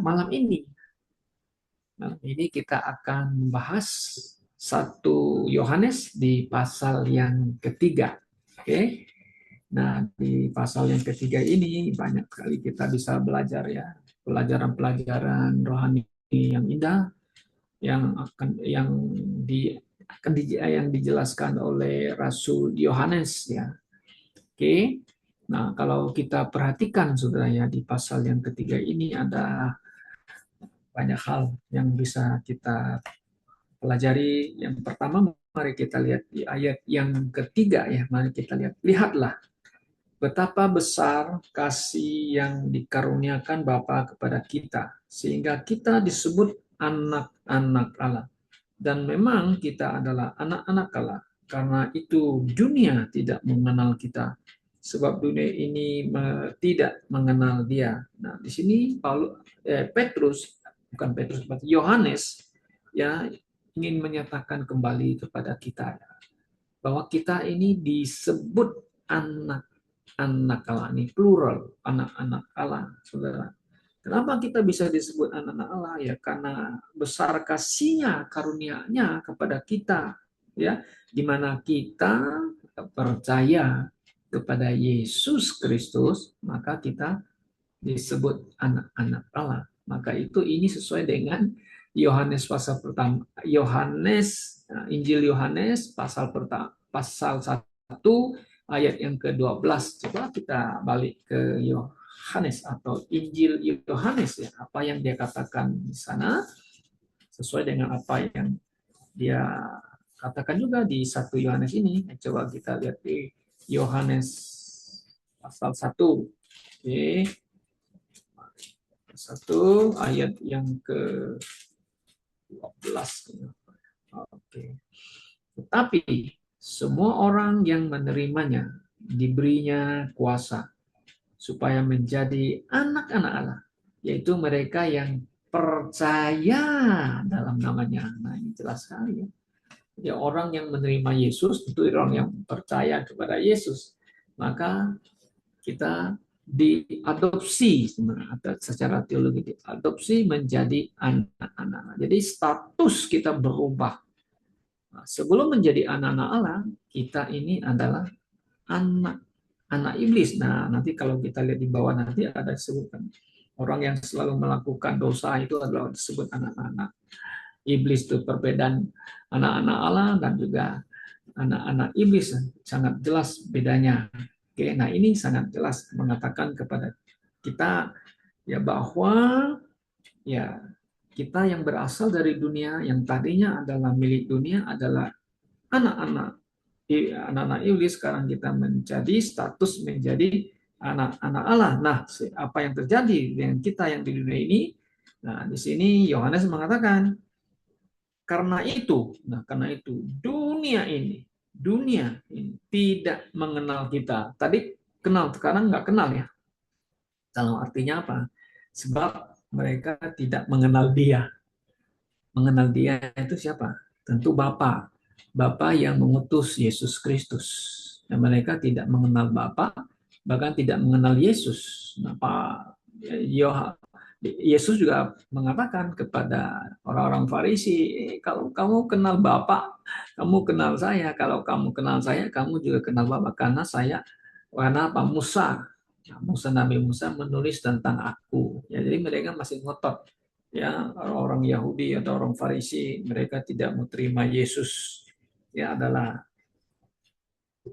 malam ini. Malam ini kita akan membahas 1 Yohanes di pasal yang ketiga. Oke. Nah, di pasal yang ketiga ini banyak sekali kita bisa belajar ya, pelajaran-pelajaran rohani yang indah yang dijelaskan oleh Rasul Yohanes ya. Oke. Nah, kalau kita perhatikan saudara ya, di pasal yang ketiga ini ada banyak hal yang bisa kita pelajari. Yang pertama, mari kita lihat di ayat yang ketiga ya. Mari kita lihat. Lihatlah betapa besar kasih yang dikaruniakan Bapa kepada kita, sehingga kita disebut anak-anak Allah. Dan memang kita adalah anak-anak Allah. Karena itu dunia tidak mengenal kita, sebab dunia ini tidak mengenal Dia. Nah, di sini Yohanes ya ingin menyatakan kembali kepada kita bahwa kita ini disebut anak-anak Allah, ini plural, anak-anak Allah, saudara. Kenapa kita bisa disebut anak-anak Allah? Ya karena besar kasihnya, karunia-Nya kepada kita, ya, di mana kita percaya kepada Yesus Kristus, maka kita disebut anak-anak Allah. Maka ini sesuai dengan Yohanes pasal pertama, Injil Yohanes pasal pertama, pasal 1 ayat yang ke-12. Coba kita balik ke Yohanes atau Injil Yohanes ya, apa yang dia katakan di sana sesuai dengan apa yang dia katakan juga di 1 Yohanes ini. Coba kita lihat di Yohanes pasal 1. Oke. 1 ayat yang ke-12. Oke. Tetapi semua orang yang menerimanya diberinya kuasa supaya menjadi anak-anak Allah, yaitu mereka yang percaya dalam namanya. Nah, ini jelas sekali ya. Jadi orang yang menerima Yesus itu orang yang percaya kepada Yesus. Maka kita diadopsi secara teologi, diadopsi menjadi anak-anak. Jadi status kita berubah. Nah, sebelum menjadi anak-anak Allah, kita ini adalah anak iblis. Nah, nanti kalau kita lihat di bawah nanti ada disebutkan orang yang selalu melakukan dosa itu adalah disebut anak-anak iblis. Itu perbedaan anak-anak Allah dan juga anak-anak iblis, sangat jelas bedanya. Oke, nah ini sangat jelas mengatakan kepada kita ya bahwa ya kita yang berasal dari dunia, yang tadinya adalah milik dunia, adalah anak-anak anak-anak iblis. Sekarang kita menjadi status menjadi anak-anak Allah. Nah, apa yang terjadi dengan kita yang di dunia ini? Nah, di sini Yohanes mengatakan karena itu dunia ini tidak mengenal kita. Tadi kenal, sekarang nggak kenal ya. Kalau artinya apa? Sebab mereka tidak mengenal Dia. Mengenal Dia itu siapa? Tentu Bapa. Bapa yang mengutus Yesus Kristus. Dan mereka tidak mengenal Bapa, bahkan tidak mengenal Yesus. Nah, Yesus juga mengatakan kepada orang-orang Farisi, kalau kamu kenal Bapa, kamu kenal saya. Kalau kamu kenal saya, kamu juga kenal Bapa. Karena apa? Nabi Musa menulis tentang aku. Ya, jadi mereka masih ngotot. Ya, orang Yahudi atau orang Farisi, mereka tidak mau terima Yesus. Ya, adalah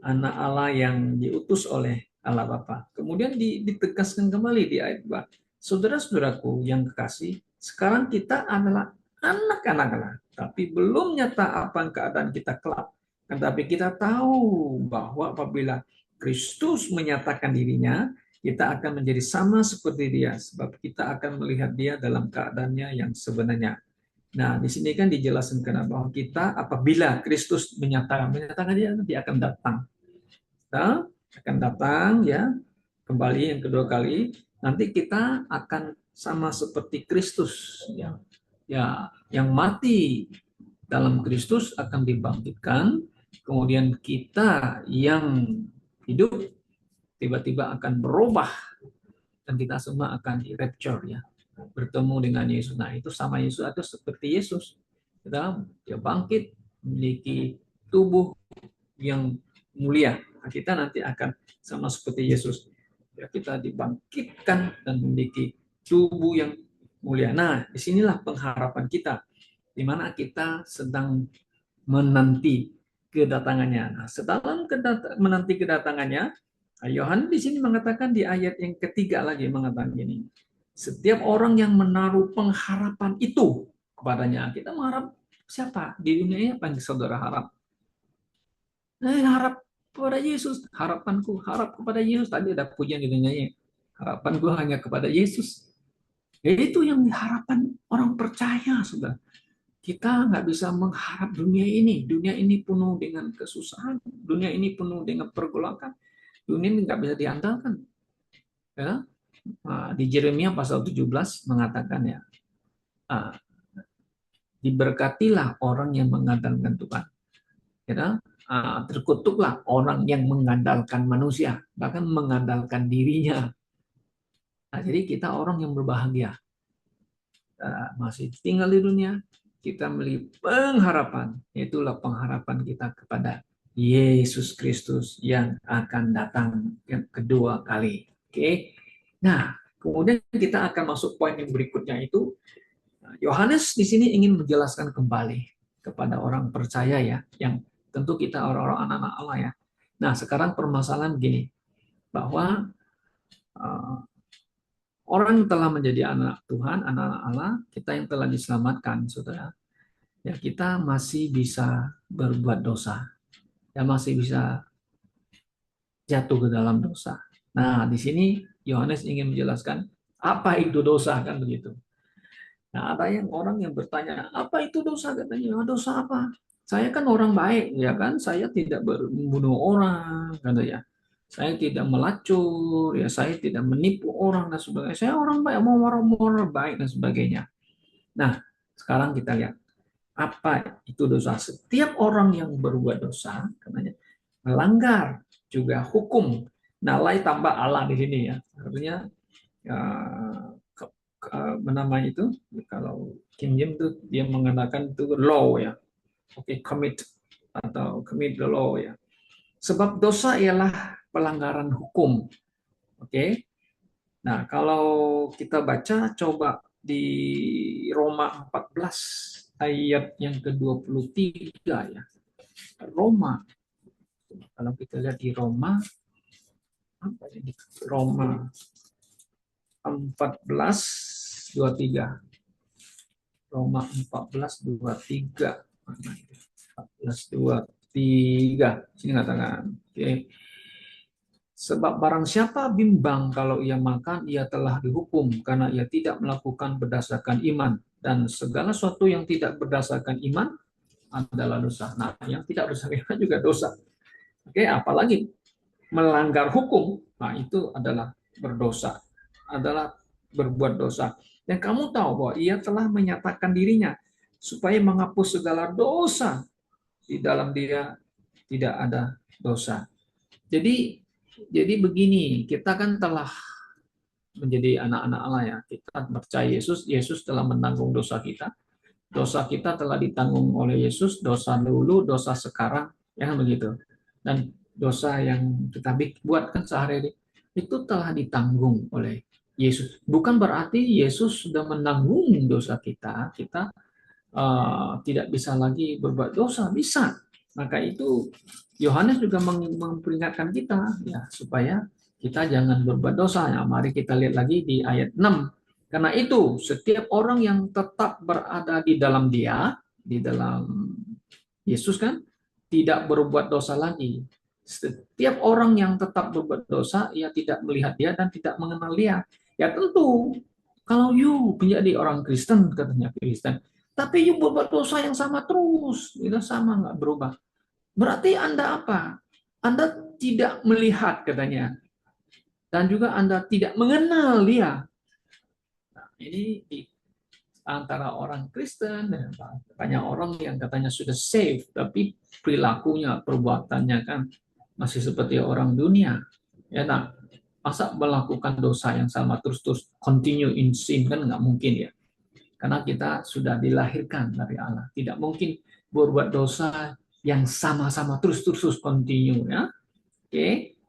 anak Allah yang diutus oleh Allah Bapa. Kemudian ditegaskan kembali di ayat 2. Saudara-saudaraku yang kekasih, sekarang kita adalah anak-anak Allah, tapi belum nyata apa keadaan kita kelak. Tetapi kita tahu bahwa apabila Kristus menyatakan dirinya, kita akan menjadi sama seperti Dia, sebab kita akan melihat Dia dalam keadaannya yang sebenarnya. Nah, di sini kan dijelaskan bahwa kita apabila Kristus menyatakan Dia nanti akan datang. Kita akan datang ya, kembali yang kedua kali. Nanti kita akan sama seperti Kristus ya, yang mati dalam Kristus akan dibangkitkan. Kemudian kita yang hidup tiba-tiba akan berubah dan kita semua akan di rapture ya. bertemu dengan Yesus. Nah, itu sama Yesus atau seperti Yesus. Dia bangkit, memiliki tubuh yang mulia. Nah, kita nanti akan sama seperti Yesus. Ya, kita dibangkitkan dan memiliki tubuh yang mulia. Nah, disinilah pengharapan kita, di mana kita sedang menanti kedatangannya. Nah, sedalam menanti kedatangannya, Yohanes di sini mengatakan di ayat yang ketiga lagi mengatakan gini, setiap orang yang menaruh pengharapan itu kepadanya, kita mengharap siapa di dunia ini? Apa yang saudara harap? Harap kepada Yesus, harapanku harap kepada Yesus. Tadi ada pujian di dunianya, harapanku hanya kepada Yesus. Itu yang diharapkan orang percaya, sudah. Kita nggak bisa mengharap dunia ini. Dunia ini penuh dengan kesusahan. Dunia ini penuh dengan pergolakan. Dunia ini nggak bisa diandalkan. Ya. Nah, di Yeremia pasal 17 mengatakan ya, diberkatilah orang yang mengandalkan Tuhan. Ya, terkutuklah orang yang mengandalkan manusia, bahkan mengandalkan dirinya. Nah, jadi kita orang yang berbahagia. Masih tinggal di dunia, kita memiliki pengharapan, itulah pengharapan kita kepada Yesus Kristus yang akan datang yang kedua kali. Oke. Nah, kemudian kita akan masuk poin yang berikutnya, itu Yohanes di sini ingin menjelaskan kembali kepada orang percaya ya, yang tentu kita orang-orang anak-anak Allah ya. Nah, sekarang permasalahan gini, bahwa orang yang telah menjadi anak Tuhan, anak-anak Allah, kita yang telah diselamatkan, saudara, ya kita masih bisa berbuat dosa, ya masih bisa jatuh ke dalam dosa. Nah, di sini Yohanes ingin menjelaskan apa itu dosa, kan begitu. Nah, ada yang orang yang bertanya, apa itu dosa? Katanya, dosa apa? Saya kan orang baik, ya kan? Saya tidak membunuh orang, kata ya. Saya tidak melacur, ya saya tidak menipu orang dan sebagainya. Saya orang baik, mau orang baik dan sebagainya. Nah, sekarang kita lihat apa itu dosa. Setiap orang yang berbuat dosa, katanya, melanggar juga hukum. Nalai tambah Allah di sini ya. Artinya menamai itu, kalau King James itu dia menggunakan itu law ya. Oke, commit atau commit the law ya. Sebab dosa ialah pelanggaran hukum. Oke. Nah, kalau kita baca coba di Roma 14 ayat yang ke-23 ya. Roma. Kalau kita lihat di Roma apa ini? Roma 14:23. Roma 14:23. 14:23. Sini katakan. Oke. Sebab barang siapa bimbang kalau ia makan, ia telah dihukum karena ia tidak melakukan berdasarkan iman. Dan segala sesuatu yang tidak berdasarkan iman adalah dosa. Nah, yang tidak berdasarkan iman juga dosa. Oke, apalagi melanggar hukum, nah itu adalah berdosa, adalah berbuat dosa. Dan kamu tahu bahwa ia telah menyatakan dirinya supaya menghapus segala dosa, di dalam dia tidak ada dosa. Jadi begini, kita kan telah menjadi anak-anak Allah ya. Kita percaya Yesus, Yesus telah menanggung dosa kita. Dosa kita telah ditanggung oleh Yesus, dosa dulu, dosa sekarang, ya begitu. Dan dosa yang kita buat kan sehari-hari itu telah ditanggung oleh Yesus. Bukan berarti Yesus sudah menanggung dosa kita, kita tidak bisa lagi berbuat dosa, bisa. Maka itu Yohanes juga memperingatkan kita ya supaya kita jangan berbuat dosa. Ya, mari kita lihat lagi di ayat 6. Karena itu setiap orang yang tetap berada di dalam Dia, di dalam Yesus kan, tidak berbuat dosa lagi. Setiap orang yang tetap berbuat dosa, ia tidak melihat Dia dan tidak mengenal Dia. Ya tentu, kalau you menjadi orang Kristen, katanya Kristen, tapi you berbuat dosa yang sama terus, itu sama nggak berubah. Berarti Anda apa? Anda tidak melihat, katanya, dan juga Anda tidak mengenal Dia. Nah, ini di antara orang Kristen, banyak orang yang katanya sudah save, tapi perilakunya, perbuatannya kan masih seperti orang dunia. Ya, nah, Masa melakukan dosa yang sama terus-terus continue in sin, kan nggak mungkin ya. Karena kita sudah dilahirkan dari Allah. Tidak mungkin berbuat dosa yang sama-sama terus-terus continue ya. Oke.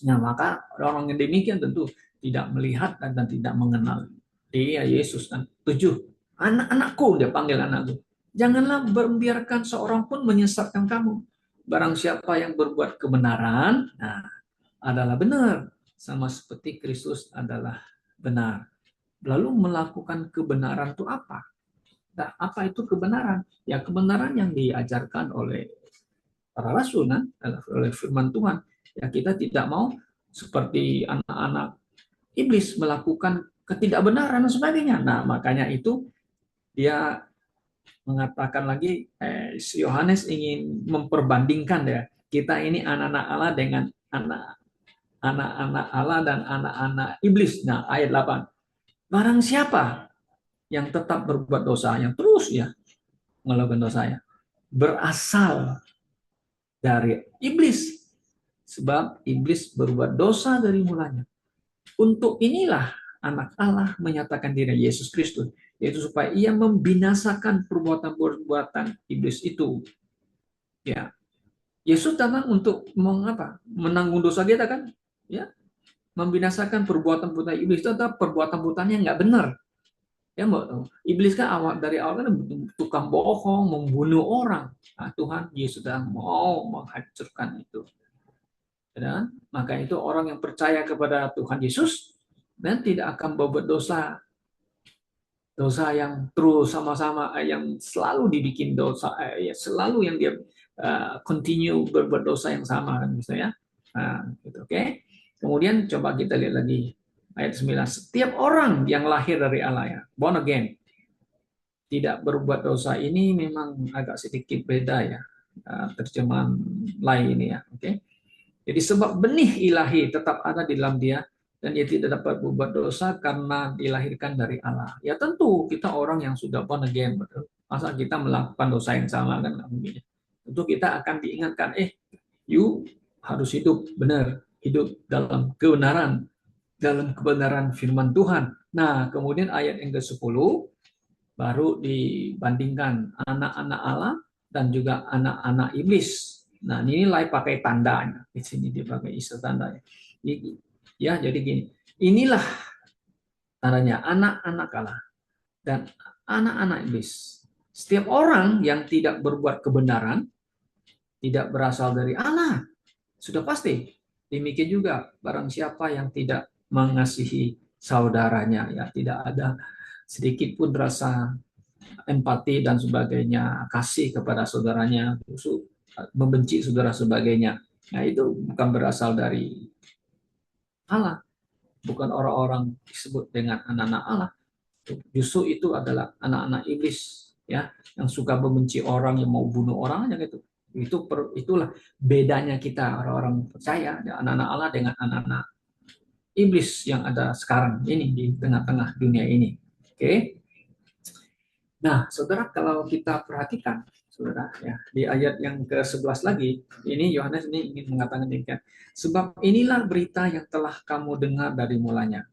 Nah, maka orang yang demikian tentu tidak melihat dan tidak mengenal Dia Yesus kan. 7. Anak-anakku, dia panggil anakku. Janganlah membiarkan seorang pun menyesatkan kamu. Barang siapa yang berbuat kebenaran, nah, adalah benar, sama seperti Kristus adalah benar. Lalu melakukan kebenaran itu apa? Nah, apa itu kebenaran? Ya, kebenaran yang diajarkan oleh para rasul kan, oleh firman Tuhan. Ya, kita tidak mau seperti anak-anak iblis melakukan ketidakbenaran dan sebagainya. Nah, makanya itu dia mengatakan lagi, Yohanes ingin memperbandingkan ya, kita ini anak-anak Allah dengan anak-anak Allah dan anak-anak iblis. Nah, ayat 8. Barang siapa yang tetap berbuat dosa, yang terus ya melakukan dosa ya, berasal dari iblis. Sebab iblis berbuat dosa dari mulanya. Untuk inilah anak Allah menyatakan diri Yesus Kristus, yaitu supaya ia membinasakan perbuatan-perbuatan iblis itu. Ya, Yesus datang untuk mengapa? Menanggung dosa kita kan? Ya, membinasakan perbuatan-perbuatan iblis itu adalah perbuatan-perbuatan yang nggak benar. Ya, iblis kan dari awal kan tukang bohong, membunuh orang. Nah, Tuhan Yesus sedang mau menghancurkan itu. Dan maka itu orang yang percaya kepada Tuhan Yesus dan tidak akan berbuat dosa yang terus sama-sama, yang selalu dibikin dosa, ya selalu yang dia continue berbuat dosa yang sama kan misalnya. Nah, gitu, oke. Kemudian coba kita lihat lagi ayat 9. Setiap orang yang lahir dari Allah ya, born again, tidak berbuat dosa, ini memang agak sedikit beda ya terjemahan lain ini ya, oke. Jadi sebab benih ilahi tetap ada di dalam dia dan dia tidak dapat berbuat dosa karena dilahirkan dari Allah. Ya tentu kita orang yang sudah born again, betul. Masa kita melakukan dosa yang sama kan nggak mungkin. Tentu kita akan diingatkan, you harus hidup benar, hidup dalam kebenaran firman Tuhan. Nah, kemudian ayat yang ke-10 baru dibandingkan anak-anak Allah dan juga anak-anak iblis. Nah, ini nilai pakai tandanya. Di sini dia pakai istilah tanda. Ya, jadi gini. Inilah tandanya anak-anak Allah dan anak-anak iblis. Setiap orang yang tidak berbuat kebenaran tidak berasal dari Allah. Sudah pasti. Demikian juga barang siapa yang tidak mengasihi saudaranya, ya tidak ada sedikit pun rasa empati dan sebagainya, kasih kepada saudaranya, membenci saudara sebagainya. Nah, itu bukan berasal dari Allah, bukan orang-orang disebut dengan anak-anak Allah. Justru itu adalah anak-anak iblis, ya, yang suka membenci orang, yang mau bunuh orang aja gitu. Itulah bedanya kita orang-orang percaya, anak-anak Allah dengan anak-anak iblis yang ada sekarang ini di tengah-tengah dunia ini. Oke. Nah, saudara, kalau kita perhatikan, saudara, ya, di ayat yang ke-11 lagi, ini Yohanes ini ingin mengatakan demikian. Sebab inilah berita yang telah kamu dengar dari mulanya,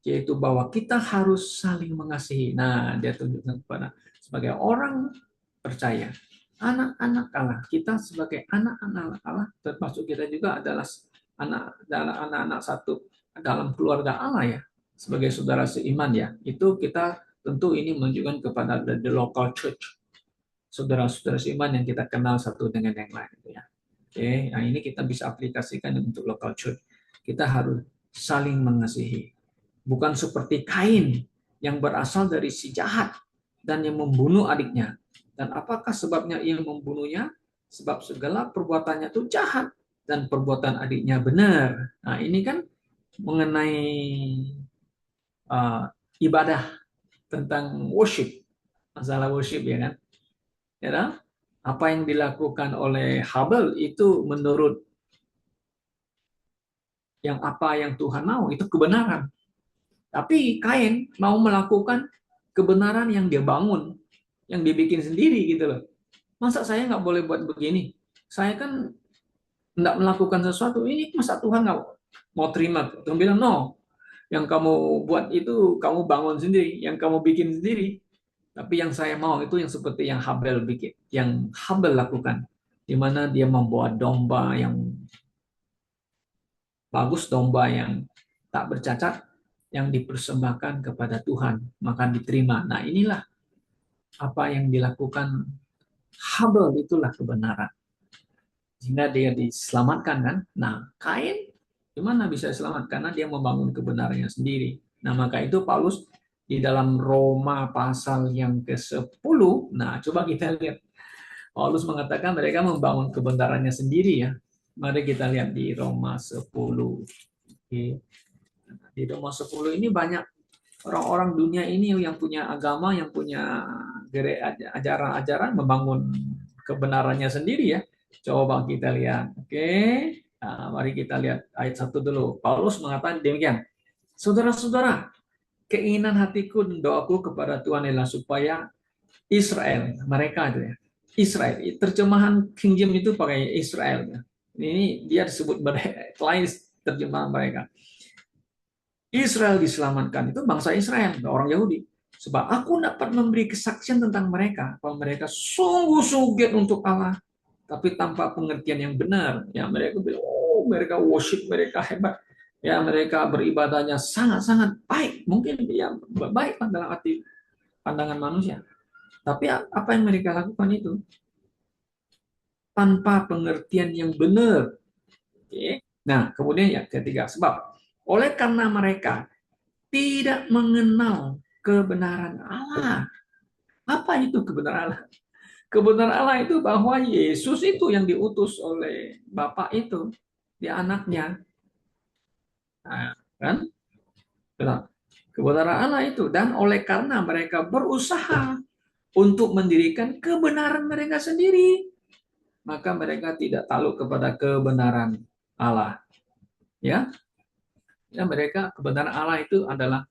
yaitu bahwa kita harus saling mengasihi. Nah, dia tunjukkan kepada sebagai orang percaya, anak-anak Allah, kita sebagai anak-anak Allah, termasuk kita juga adalah anak-anak satu dalam keluarga Allah ya, sebagai saudara seiman ya. Itu kita tentu ini menunjukkan kepada the local church, saudara-saudara seiman yang kita kenal satu dengan yang lain ya. Oke, nah ini kita bisa aplikasikan untuk local church. Kita harus saling mengasihi. Bukan seperti Kain yang berasal dari si jahat dan yang membunuh adiknya. Dan apakah sebabnya ia membunuhnya? Sebab segala perbuatannya itu jahat dan perbuatan adiknya benar. Nah, ini kan mengenai ibadah, tentang worship, masalah worship ya kan. Ya, apa yang dilakukan oleh Habel itu menurut apa yang Tuhan mau, itu kebenaran. Tapi Kain mau melakukan kebenaran yang dia bangun, yang dia bikin sendiri gitu loh. Masa saya nggak boleh buat begini? Saya kan nggak melakukan sesuatu, ini masa Tuhan mau terima. Tuhan bilang, no, yang kamu buat itu kamu bangun sendiri, yang kamu bikin sendiri. Tapi yang saya mau itu yang seperti yang Habel bikin, yang Habel lakukan, di mana dia membawa domba yang bagus, domba yang tak bercacat, yang dipersembahkan kepada Tuhan, maka diterima. Nah, inilah apa yang dilakukan Habel, itulah kebenaran. Sehingga dia diselamatkan kan. Nah, Kain gimana bisa selamat? Karena dia membangun kebenarannya sendiri. Nah, maka itu Paulus di dalam Roma pasal yang ke-10, nah coba kita lihat. Paulus mengatakan mereka membangun kebenarannya sendiri ya. Mari kita lihat di Roma 10. Oke. Di Roma 10 ini banyak orang-orang dunia ini yang punya agama, yang punya ajaran-ajaran membangun kebenarannya sendiri ya. Coba kita lihat. Oke. Nah, mari kita lihat ayat 1 dulu. Paulus mengatakan demikian. Saudara-saudara, keinginan hatiku dan doaku kepada Tuhan adalah supaya Israel, mereka itu ya. Israel, terjemahan King James itu pakai Israel ya. Ini dia disebut lain terjemahan mereka. Israel diselamatkan, itu bangsa Israel, orang Yahudi. Sebab aku dapat memberi kesaksian tentang mereka, bahwa mereka sungguh-sungguh giat untuk Allah, tapi tanpa pengertian yang benar. Ya, mereka bilang, oh, mereka worship, mereka hebat. Ya, mereka beribadahnya sangat-sangat baik. Mungkin ya baik dalam arti pandangan manusia. Tapi apa yang mereka lakukan itu tanpa pengertian yang benar. Oke. Nah, kemudian yang ketiga, sebab oleh karena mereka tidak mengenal kebenaran Allah. Apa itu kebenaran Allah? Kebenaran Allah itu bahwa Yesus itu yang diutus oleh Bapa itu, dia anaknya. Nah, kan? Kebenaran Allah itu. Dan oleh karena mereka berusaha untuk mendirikan kebenaran mereka sendiri, maka mereka tidak takluk kepada kebenaran Allah. Ya, ya, mereka kebenaran Allah itu adalah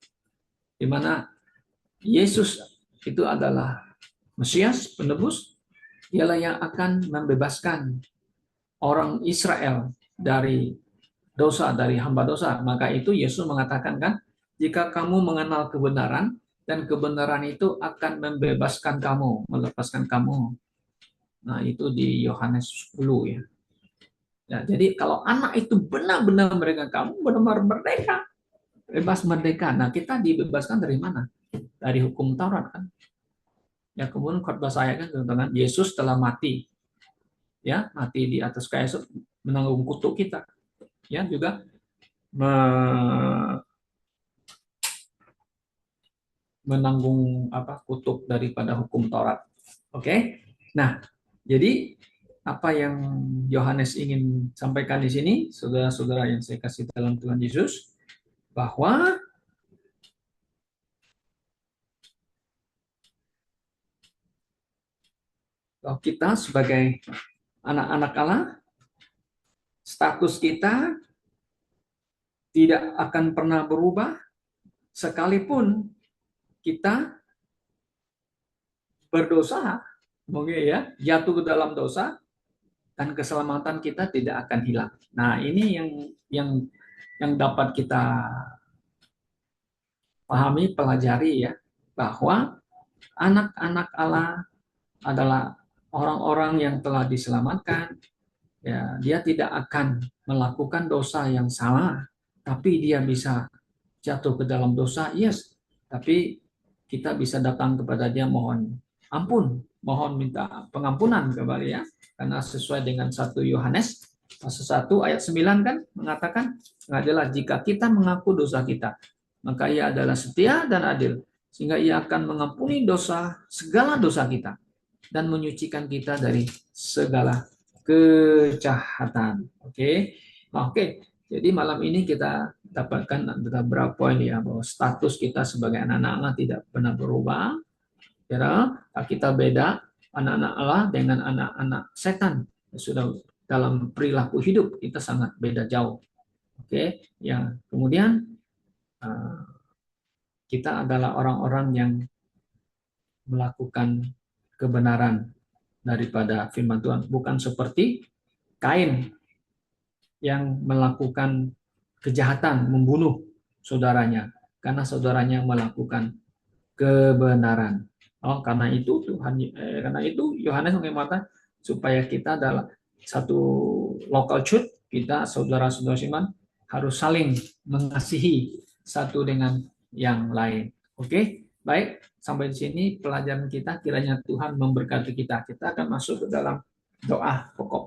di mana Yesus itu adalah Mesias, penebus, dialah yang akan membebaskan orang Israel dari dosa, dari hamba dosa. Maka itu Yesus mengatakan kan, jika kamu mengenal kebenaran, dan kebenaran itu akan membebaskan kamu, melepaskan kamu. Nah, itu di Yohanes 10 ya. Ya, jadi kalau anak itu benar-benar mereka, kamu benar-benar merdeka, bebas merdeka. Nah, kita dibebaskan dari mana? Dari hukum Taurat kan. Ya, kemudian khotbah saya kan tentang Yesus telah mati, ya, mati di atas kayu menanggung kutuk kita, ya, juga menanggung apa kutuk daripada hukum Taurat. Oke. Nah, jadi apa yang Yohanes ingin sampaikan di sini, saudara-saudara yang saya kasih dalam Tuhan Yesus, bahwa kita sebagai anak-anak Allah, status kita tidak akan pernah berubah sekalipun kita berdosa, mungkin ya, jatuh ke dalam dosa, dan keselamatan kita tidak akan hilang. Nah, ini yang yang dapat kita pahami, pelajari ya, bahwa anak-anak Allah adalah orang-orang yang telah diselamatkan. Ya, dia tidak akan melakukan dosa yang sama, tapi dia bisa jatuh ke dalam dosa, yes. Tapi kita bisa datang kepada dia mohon ampun, mohon minta pengampunan kembali ya. Karena sesuai dengan 1 Yohanes pasal 1 ayat 9 kan mengatakan, adalah jika kita mengaku dosa kita, maka ia adalah setia dan adil, sehingga ia akan mengampuni dosa, segala dosa kita, dan menyucikan kita dari segala kejahatan. Oke. Oke. Jadi malam ini kita dapatkan beberapa poin ya, bahwa status kita sebagai anak-anak Allah tidak pernah berubah. Ya, kita beda anak-anak Allah dengan anak-anak setan. Sudah dalam perilaku hidup kita sangat beda jauh. Oke, ya. Kemudian kita adalah orang-orang yang melakukan kebenaran daripada firman Tuhan, bukan seperti Kain yang melakukan kejahatan, membunuh saudaranya karena saudaranya melakukan kebenaran. Oh, karena itu Yohanes mengatakan supaya kita dalam satu local church, kita saudara-saudara iman harus saling mengasihi satu dengan yang lain. Oke, baik, sampai di sini pelajaran kita. Kiranya Tuhan memberkati kita. Kita akan masuk ke dalam doa pokok